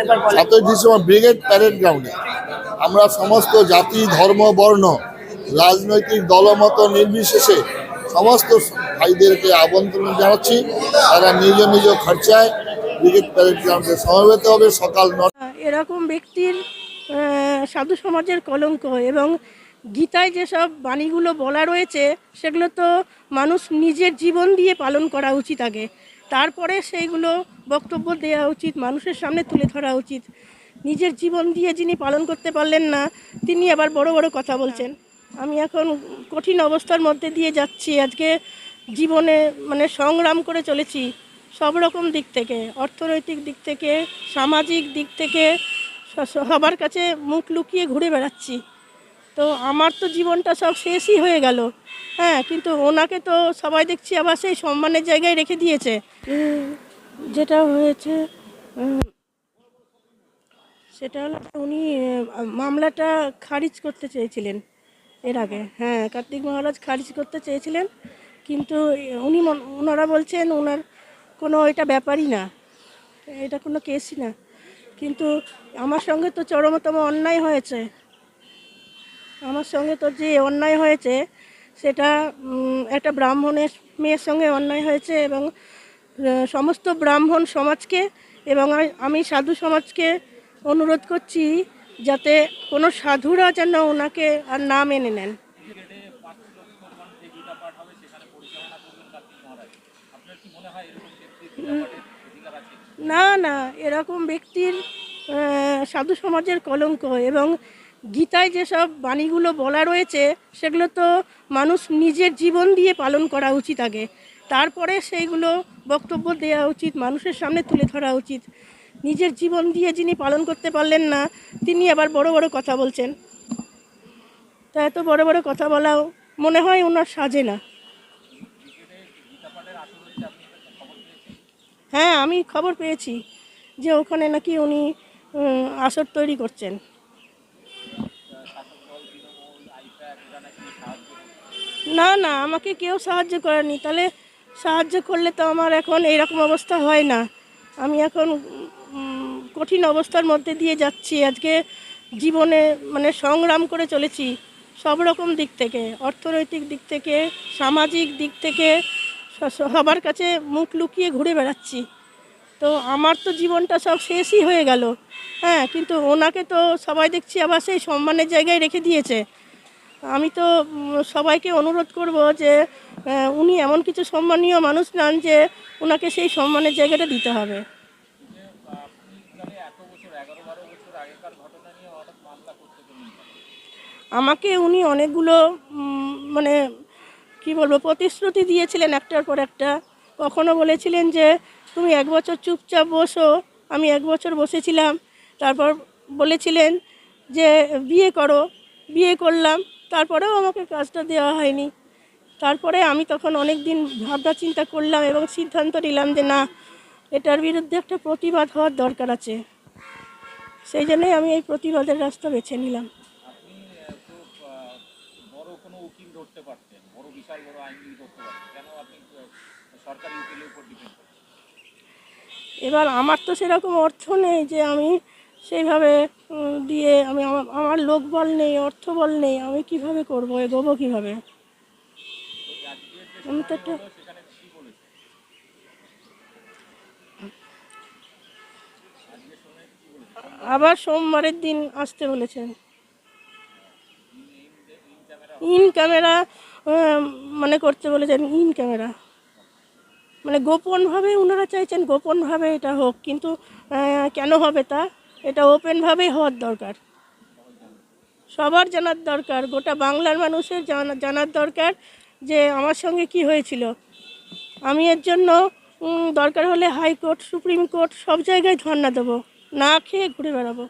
7ই December brigade parade গ্রাউন্ডে আমরা সমস্ত জাতি ধর্ম বর্ণ রাজনৈতিক দলমত নির্বিশেষে সমস্ত ভাইদেরকে আমন্ত্রণ জানাচ্ছি। তারা নিজ নিজ খরচায় ব্রিগেড প্যারেড গ্রাউন্ডে সমবেত হবে সকাল 9টা। এরকম ব্যক্তির সাধু সমাজের কলঙ্ক এবং গীতায় যেসব বাণীগুলো বলা রয়েছে সেগুলো তো মানুষ নিজের জীবন দিয়ে পালন করা উচিত আগে, তারপরে সেইগুলো বক্তব্য দেওয়া উচিত, মানুষের সামনে তুলে ধরা উচিত। নিজের জীবন দিয়ে যিনি পালন করতে পারলেন না তিনি আবার বড় বড় কথা বলছেন। আমি এখন কঠিন অবস্থার মধ্যে দিয়ে যাচ্ছি, আজকে জীবনে সংগ্রাম করে চলেছি সব রকম দিক থেকে, অর্থনৈতিক দিক থেকে, সামাজিক দিক থেকে, সবার কাছে মুখ লুকিয়ে ঘুরে বেড়াচ্ছি। তো আমার তো জীবনটা সব শেষই হয়ে গেল। হ্যাঁ, কিন্তু ওনাকে তো সবাই দেখছি আবার সেই সম্মানের জায়গায় রেখে দিয়েছে। যেটা হয়েছে সেটা হলো উনি মামলাটা খারিজ করতে চেয়েছিলেন এর আগে। হ্যাঁ, কার্তিক মহারাজ খারিজ করতে চেয়েছিলেন, কিন্তু ওনারা বলছেন ওনার কোনো এটা ব্যাপারই না, এটা কোনো কেসই না। কিন্তু আমার সঙ্গে তো চরমতম অন্যায় হয়েছে, আমার সঙ্গে তো যে অন্যায় হয়েছে সেটা একটা ব্রাহ্মণের মেয়ের সঙ্গে অন্যায় হয়েছে এবং সমস্ত ব্রাহ্মণ সমাজকে এবং আমি সাধু সমাজকে অনুরোধ করছি যাতে কোনো সাধুরা যেন ওনাকে আর না মেনে নেন। না না, এরকম ব্যক্তির সাধু সমাজের কলঙ্ক এবং গীতায় যেসব বাণীগুলো বলা রয়েছে সেগুলো তো মানুষ নিজের জীবন দিয়ে পালন করা উচিত আগে, তারপরে সেইগুলো বক্তব্য দেওয়া উচিত, মানুষের সামনে তুলে ধরা উচিত। নিজের জীবন দিয়ে যিনি পালন করতে পারলেন না তিনি আবার বড় বড় কথা বলছেন। তা এত বড় বড় কথা বলাও মনে হয় ওনার সাজে না। হ্যাঁ, আমি খবর পেয়েছি যে ওখানে নাকি উনি আসর তৈরি করছেন। না না, আমাকে কেউ সাহায্য করেনি। তাহলে সাহায্য করলে তো আমার এখন এইরকম অবস্থা হয় না। আমি এখন কঠিন অবস্থার মধ্যে দিয়ে যাচ্ছি, আজকে জীবনে সংগ্রাম করে চলেছি সব রকম দিক থেকে, অর্থনৈতিক দিক থেকে, সামাজিক দিক থেকে, সবার কাছে মুখ লুকিয়ে ঘুরে বেড়াচ্ছি। তো আমার তো জীবনটা সব শেষই হয়ে গেল। হ্যাঁ, কিন্তু ওনাকে তো সবাই দেখছি আবার সেই সম্মানের জায়গায় রেখে দিয়েছে। আমি তো সবাইকে অনুরোধ করব যে উনি এমন কিছু সম্মানীয় মানুষ নন যে ওনাকে সেই সম্মানের জায়গাটা দিতে হবে। আমাকে উনি অনেকগুলো কি বলবো প্রতিশ্রুতি দিয়েছিলেন একটার পর একটা। কখনো বলেছিলেন যে তুমি 1 বছর চুপচাপ বসো, আমি 1 বছর বসেছিলাম। তারপর বলেছিলেন যে বিয়ে করো, বিয়ে করলাম, তারপরেও আমাকে কাজটা দেওয়া হয়নি। তারপরে আমি তখন অনেক দিন ভাবনা চিন্তা করলাম এবং সিদ্ধান্ত নিলাম যে না, এটার বিরুদ্ধে একটা প্রতিবাদ হওয়ার দরকার আছে। সেই জন্যই আমি এই প্রতিবাদের রাস্তা বেছে নিলাম। এবার আমার তো সেরকম অর্থ নেই যে আমি সেইভাবে দিয়ে আমার লোকবল নেই, অর্থবল নেই, আমি কিভাবে করবো, এগোবো কিভাবে? আমি তো একটা আবার সোমবারের দিন আসতে বলেছেন। ইন ক্যামেরা করতে বলেছেন, ইন ক্যামেরা গোপনভাবে ওনারা চাইছেন গোপনভাবে এটা হোক, কিন্তু কেন হবে তা? এটা ওপেনভাবেই হওয়ার দরকার, সবার জানার দরকার, গোটা বাংলার মানুষের জানার দরকার যে আমার সঙ্গে কি হয়েছিল। আমি এর জন্য দরকার হলে হাইকোর্ট, সুপ্রিম কোর্ট সব জায়গায় ধর্ণা দেবো, না খেয়ে ঘুরে বেড়াবো।